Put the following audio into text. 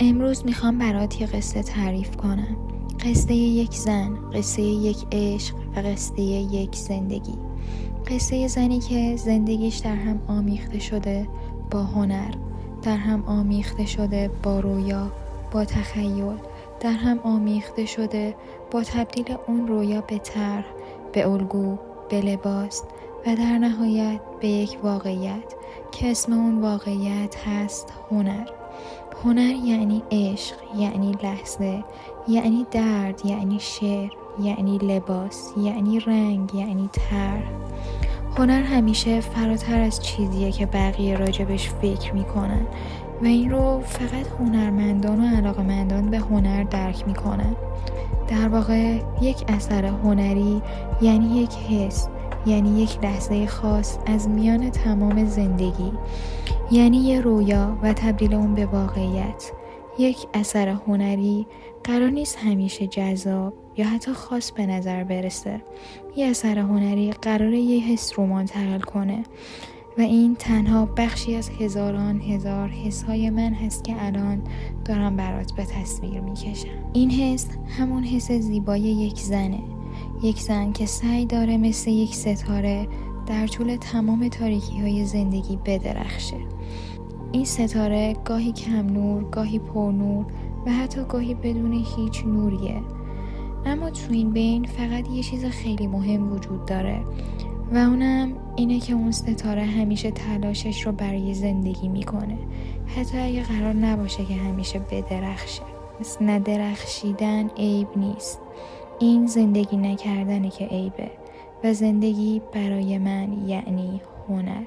امروز میخوام برات یه قصه تعریف کنم. قصه یک زن، قصه یک عشق و قصه یک زندگی. قصه زنی که زندگیش در هم آمیخته شده با هنر، در هم آمیخته شده با رویا، با تخیل، در هم آمیخته شده با تبدیل اون رویا به طرح، به الگو، به لباس و در نهایت به یک واقعیت که اسم اون واقعیت هست هنر. هنر یعنی عشق، یعنی لحظه، یعنی درد، یعنی شعر، یعنی لباس، یعنی رنگ، یعنی طرح. هنر همیشه فراتر از چیزیه که بقیه راجبش فکر میکنن و این رو فقط هنرمندان و علاقمندان به هنر درک میکنن. در واقع یک اثر هنری یعنی یک حس، یعنی یک لحظه خاص از میان تمام زندگی، یعنی یه رویا و تبدیل اون به واقعیت. یک اثر هنری قرار نیست همیشه جذاب یا حتی خاص به نظر برسه. یه اثر هنری قراره یه حس رو منتقل کنه و این تنها بخشی از هزاران هزار حسهای من هست که الان دارم برات به تصویر میکشم. این حس همون حس زیبای یک زنه، یک زن که سعی داره مثل یک ستاره در طول تمام تاریکی های زندگی بدرخشه. این ستاره گاهی کم نور، گاهی پر نور و حتی گاهی بدون هیچ نوریه. اما تو این بین فقط یه چیز خیلی مهم وجود داره و اونم اینه که اون ستاره همیشه تلاشش رو برای زندگی میکنه، حتی اگه قرار نباشه که همیشه بدرخشه. پس ندرخشیدن عیب نیست، این زندگی نکردنه که عیبه و زندگی برای من یعنی هنر.